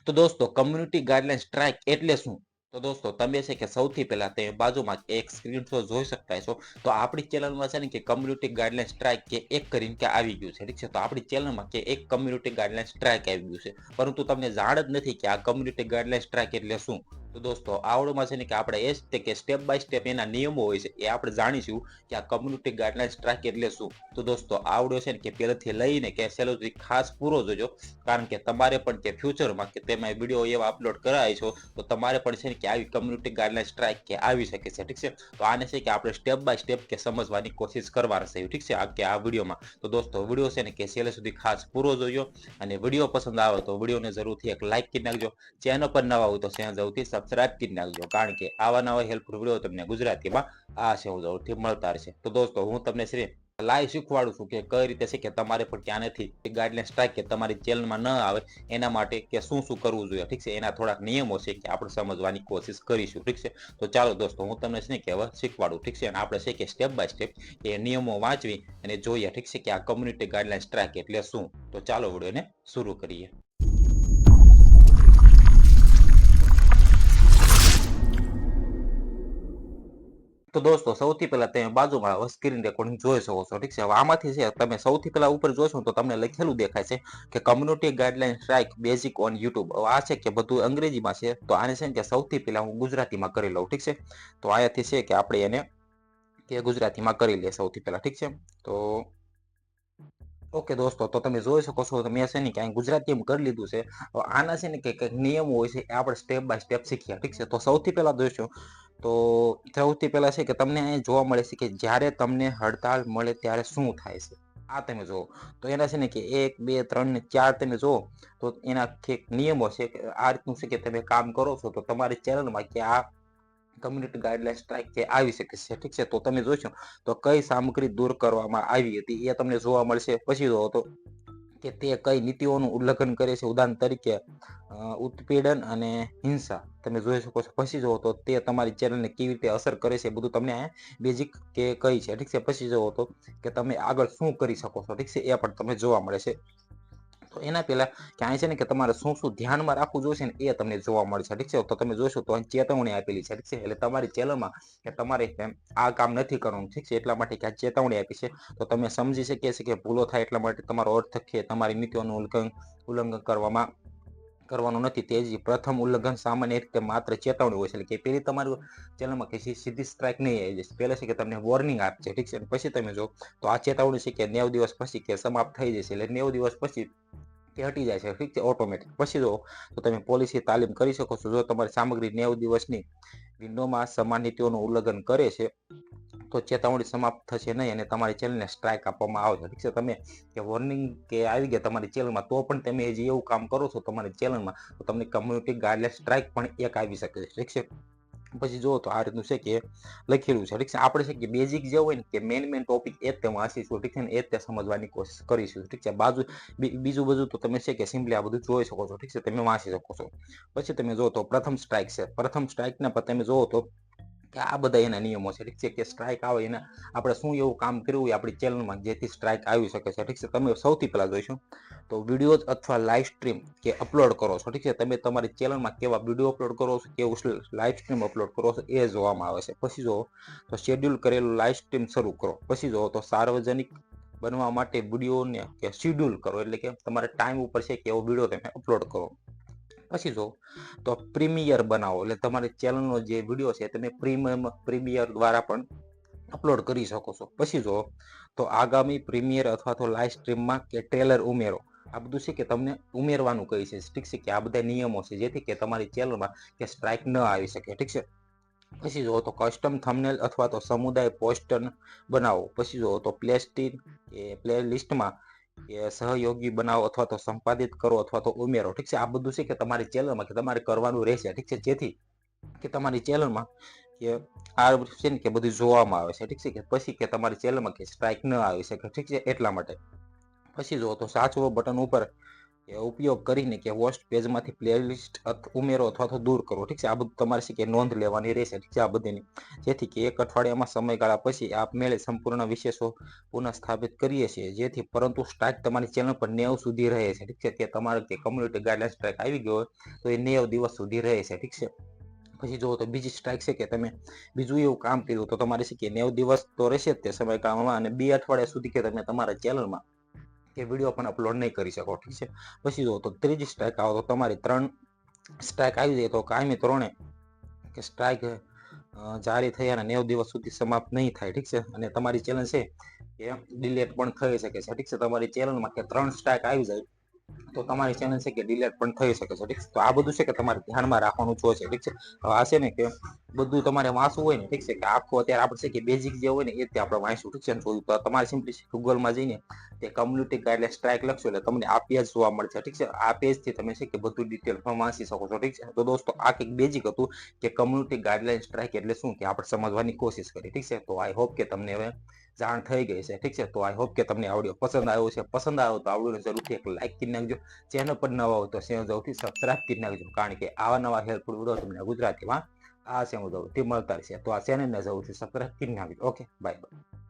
તો દોસ્તો community guideline strike એટલે શું? તો દોસ્તો તમે છે કે સૌથી પહેલા તે બાજુમાં એક સ્ક્રીનશોટ જોઈ શકતા છો. તો આપણી ચેનલમાં છે ને કે કમ્યુનિટી ગાઈડલાઈન સ્ટ્રાઇક કે એક કરીને કે આવી ગયું છે. ઠીક છે. તો આપણી ચેનલમાં કે એક કમ્યુનિટી ગાઈડલાઈન સ્ટ્રાઇક આવી ગયું છે. પરંતુ તમને જાણ જ નથી કે આ કમ્યુનિટી ગાઈડલાઈન સ્ટ્રાઇક એટલે શું? તો દોસ્તો આવડમાં છે ને કે આપણે એ જ તે કે સ્ટેપ બાય સ્ટેપ એના નિયમો હોય છે એ આપણે જાણીશું કે આ કમ્યુનિટી ગાઈડલાઈન સ્ટ્રાઇક એટલે શું. તો દોસ્તો આવડ્યો છે ને કે પહેલેથી લઈને કે છેલ્લો સુધી ખાસ પૂરો જોજો. કારણ કે તમારે પણ કે ફ્યુચરમાં કે તેમાં વિડીયો એવા અપલોડ કરાય છો તો તમારે પણ છે ને કે આવી કમ્યુનિટી ગાઈડલાઈન સ્ટ્રાઇક કે આવી શકે છે. ઠીક છે. તો આને છે કે આપણે સ્ટેપ બાય સ્ટેપ કે સમજવાની કોશિશ કરવાના છે. ઠીક છે. આ વિડીયોમાં તો દોસ્તો વિડીયો છે ને કે છેલ્લે સુધી ખાસ પૂરો જોયો અને વિડીયો પસંદ આવે તો વિડીયોને જરૂરથી એક લાઈક કરી નાખજો. ચેનલ પર નવા હોય તો ચેનલ જરૂરથી સબસ્ક્રાઇબ કરી નાખજો. કારણ કે આવા નવા હેલ્પફુલ વિડીયો તમને ગુજરાતીમાં આ છે જરૂરથી મળતા રહેશે. તો દોસ્તો હું તમને શ્રી લાઈવ શીખવાડું છું કે કઈ રીતે છે કે તમારે પણ ક્યાંથી ગાઈડલાઈન સ્ટ્રાઇક કે તમારી ચેનલમાં ન આવે એના માટે કે શું શું કરવું જોઈએ. ઠીક છે. એના થોડાક નિયમો છે કે આપણે સમજવાની કોશિશ કરીશું. ઠીક છે. તો ચાલો દોસ્તો હું તમને છે કે હવે શીખવાડું. ઠીક છે. અને આપણે છે કે સ્ટેપ બાય સ્ટેપ એ નિયમો વાંચવી અને જોઈએ. ઠીક છે કે આ કમ્યુનિટી ગાઈડલાઈન સ્ટ્રાઇક એટલે શું. તો ચાલો વિડીયોને શરૂ કરીએ. તો દોસ્તો સૌથી પહેલા તમે બાજુમાં સ્ક્રીન રેકોર્ડિંગ જોઈ શકો છો. ઠીક છે. હવે આમાંથી છે તમે સૌથી પહેલા ઉપર જોશો તો તમને લખેલું દેખાય છે કે community guideline strike basic on YouTube. હવે આ છે કે બધું અંગ્રેજીમાં છે. તો આને છે કે સૌથી પહેલા હું ગુજરાતીમાં કરી લઉં. ઠીક છે. તો અહીંયાથી છે કે આપણે એને કે ગુજરાતીમાં કરી લઈએ સૌથી પહેલા. ઠીક છે. તો ઓકે દોસ્તો તો તમે જોઈ શકો છો મેં છે ને કે ગુજરાતીમાં કરી લીધું છે. આના છે ને કે કંઈક નિયમો હોય છે એ આપણે સ્ટેપ બાય સ્ટેપ શીખ્યા. ઠીક છે. તો સૌથી પહેલા જોઈશું તો સૌથી પહેલા છે કે તમને અહીં જોવા મળે છે કે જ્યારે તમને હડતાળ મળે ત્યારે શું થાય છે. આ તમે જુઓ તો એના છે ને કે 1 2 3 ને 4 તમે જુઓ તો એના નિયમો છે કે આ રીતનું છે કે તમે કામ કરો છો તો તમારી ચેનલમાં કે આ કમ્યુનિટી ગાઈડલાઈન સ્ટ્રાઇક કે આવી શકે છે. ઠીક છે. તો તમે જોશો તો કઈ સામગ્રી દૂર કરવામાં આવી હતી એ તમને જોવા મળશે. પછી જુઓ તો કે તે કઈ નીતિઓનું ઉલ્લંઘન કરે છે. ઉદાહરણ તરીકે ઉત્પીડન અને હિંસા તમે જોઈ શકો છો. પછી જુઓ તો તે તમારી ચેનલને કેવી રીતે અસર કરે છે બધું તમને અહીંયા બેઝિક કે કઈ છે. ઠીક છે. પછી જુઓ તો કે તમે આગળ શું કરી શકો છો. ઠીક છે. એ પણ તમને જોવા મળે છે. તો એના પહેલા કે અહીં છે ને કે તમારે શું શું ધ્યાનમાં રાખવું જોઈશે ને એ તમને જોવા મળશે. ઠીક છે. તો તમે જોશો તો અહીં ચેતવણી આપેલી છે. ઠીક છે. એટલે તમારી ચેનલમાં કે તમારે આ કામ નથી કરવાનું. ઠીક છે. એટલા માટે કે આ ચેતવણી આપી છે. તો તમે સમજી શકીએ છીએ કે ભૂલો થાય એટલા માટે તમારો અર્થ કે તમારી નીતિઓનું ઉલ્લંઘન કરવાનું નથી. તે જ પ્રથમ ઉલ્લંઘન સામાન્ય રીતે માત્ર ચેતવણી હોય છે. એટલે કે પેલી તમારું ચેનલમાં કે સીધી સ્ટ્રાઇક નહીં આવી જશે. પહેલા છે કે તમને વોર્નિંગ આપશે. ઠીક છે. પછી તમે જો તો આ ચેતવણી છે કે 90 દિવસ પછી કે સમાપ્ત થઈ જશે. એટલે 90 દિવસ પછી તે હટી જાય છે. ઠીક છે. ઓટોમેટિક. પછી જો તો તમે પોલિસી તાલીમ કરી શકો છો. જો તમારી સામગ્રી 90 દિવસની વિન્ડોમાં સમાન નીતિઓનું ઉલ્લંઘન કરે છે તો ચેતવણી સમાપ્ત થશે નહીં અને તમારી ચેનલને સ્ટ્રાઇક આપવામાં આવશે. ઠીક છે. તમે કે વોર્નિંગ કે આવી ગયા તમારી ચેનલમાં તો પણ તમે હજી એવું કામ કરો છો તમારી ચેનલમાં તો તમને કમ્યુનિટી ગાઈડલાઈન સ્ટ્રાઇક પણ એક આવી શકે છે. ઠીક છે. પછી જુઓ તો આ રીતનું છે કે લખેલું છે. ઠીક છે. આપણે છે કે બેઝિક જે હોય ને કે મેન ટોપિક એ જ તે વાંચીશું. ઠીક છે ને એ જ તે સમજવાની કોશિશ કરીશું. ઠીક છે. બીજું બધું તો તમે છે કે સિમ્પલી આ બધું જોઈ શકો છો. ઠીક છે. તમે વાંચી શકો છો. પછી તમે જો તો પ્રથમ સ્ટ્રાઇક છે. પ્રથમ સ્ટ્રાઇકના પર તમે જોવો તો કે આ બધા એના નિયમો છે. ઠીક છે. કે સ્ટ્રાઇક આવે એના આપણે શું એવું કામ કર્યું હોય આપણી ચેનલમાં જેથી સ્ટ્રાઇક આવી શકે છે. ઠીક છે. તમે સૌથી પહેલા જોઈશું તો વિડીયો અથવા લાઈવ સ્ટ્રીમ કે અપલોડ કરો છો. ઠીક છે. તમે તમારી ચેનલમાં કેવા વિડીયો અપલોડ કરો છો કેવું લાઈવ સ્ટ્રીમ અપલોડ કરો છો એ જોવામાં આવે છે. પછી જો તો શેડ્યુલ કરેલું લાઈવ સ્ટ્રીમ શરૂ કરો. પછી જો તો સાર્વજનિક બનવા માટે વિડીયોને કે શેડ્યુલ કરો. એટલે કે તમારે ટાઈમ ઉપર છે કે એવો વિડીયો તમે અપલોડ કરો. પછી જો તો પ્રીમિયર બનાવો. એટલે તમારી ચેનલનો જે વિડીયો છે તમે પ્રીમિયર દ્વારા પણ અપલોડ કરી શકો છો. પછી જો તો આગામી પ્રીમિયર અથવા તો લાઈવ સ્ટ્રીમમાં કે ટ્રેલર ઉમેરો. આ બધું છે કે તમને ઉમેરવાનું કહે છે. ઠીક છે. કે આ બધા નિયમો છે જેથી કે તમારી ચેનલમાં કે સ્ટ્રાઇક ન આવી શકે. ઠીક છે. પછી જુઓ તો કસ્ટમ થંબનેલ અથવા તો સમુદાય પોસ્ટર બનાવો. પછી જુઓ તો પ્લે લિસ્ટમાં કે સહયોગી બનાવો અથવા તો સંપાદિત કરો અથવા તો ઉમેરો. ઠીક છે. આ બધું છે કે તમારી ચેનલમાં કે તમારે કરવાનું રહેશે. ઠીક છે. જેથી કે તમારી ચેનલમાં કે આ છે ને કે બધું જોવામાં આવે છે. ઠીક છે. કે પછી કે તમારી ચેનલમાં કે સ્ટ્રાઇક ન આવી શકે. ઠીક છે. એટલા માટે પછી જુઓ તો સાચવો બટન ઉપર એ ઉપયોગ કરીને કે હોસ્ટ પેજમાંથી પ્લેલિસ્ટ ઉમેરો અથવા તો દૂર કરો. ઠીક છે, આ બધું તમારે છે કે નોંધ લેવાની રહેશે. ઠીક છે, આ બધીની, જેથી કે એક અઠવાડિયામાં સમયગાળા પછી આપમેળે સંપૂર્ણ વિશેષો પુનઃસ્થાપિત કરીએ છીએ, જેથી પરંતુ સ્ટ્રાઇક તમારી ચેનલ પર 90 સુધી રહે છે. ઠીક છે, કે તમારે કે કમ્યુનિટી ગાઈડલાઈન સ્ટ્રાઇક આવી ગયો હોય તો એ 90 દિવસ સુધી રહે છે. ઠીક છે, પછી જુઓ તો બીજી સ્ટ્રાઇક છે કે તમે બીજું એવું કામ કર્યું તો તમારે છે કે 90 દિવસ તો રહેશે જ તે સમયગાળામાં, અને 2 અઠવાડિયા સુધી કે તમે તમારા ચેનલમાં કે વિડીયો પણ અપલોડ નહીં કરી શકો. ઠીક છે, પછી જુઓ તો ત્રીજી સ્ટ્રાઇક આવે તો તમારી 3 સ્ટ્રાઇક આવી જાય તો કાયમી ધોરણે કે સ્ટ્રાઇક જારી થયાના 90 દિવસ સુધી સમાપ્ત નહીં થાય. ઠીક છે, અને તમારી ચેનલ છે એ ડિલેટ પણ થઈ શકે છે. ઠીક છે, તમારી ચેનલમાં કે 3 સ્ટ્રાઇક આવી જાય તો તમારી ચેનલ છે કે ડિલેટ પણ થઈ શકે છે. ઠીક છે, તો આ બધું છે કે તમારે ધ્યાનમાં રાખવાનું છે. ઠીક છે, હવે આ છે ને કે બધું તમારે વાંચવું હોય ને, ઠીક છે, કે આખું અત્યારે આપણે છે કે બેઝિક જે હોય ને એ જ આપણે વાંચવું. ઠીક છે, જોયું તો તમારે સિમ્પલી ગૂગલમાં જઈને તે કમ્યુનિટી ગાઈડલાઈન સ્ટ્રાઇક લખશો એટલે તમને આ પેજ જોવા મળશે. ઠીક છે, આ પેજથી તમે છે કે બધું ડિટેલમાં વાંચી શકો છો. ઠીક છે, તો દોસ્તો આ કંઈક બેઝિક હતું કે કમ્યુનિટી ગાઈડલાઈન સ્ટ્રાઇક એટલે શું, કે આપણે સમજવાની કોશિશ કરી. ઠીક છે, તો આઈ હોપ કે તમને હવે જાણ થઈ ગઈ છે. ઠીક છે, તો આઈ હોપ કે તમને આ વિડીયો પસંદ આવ્યો છે. પસંદ આવ્યો તો આ વિડીયોને જરૂરથી એક લાઈક કરી નાખજો. ચેનલ પર નવા હોય તો ચેનલ જરૂરથી સબસ્ક્રાઇબ કરી નાખજો, કારણ કે આવા નવા હેલ્પફુલ વિડીયો તમને ગુજરાતીમાં આ ચેનલ જરૂરથી મળતા રહેશે. તો આ ચેનલને જરૂરથી સબસ્ક્રાઇબ કરી નાખજો. Okay, bye bye.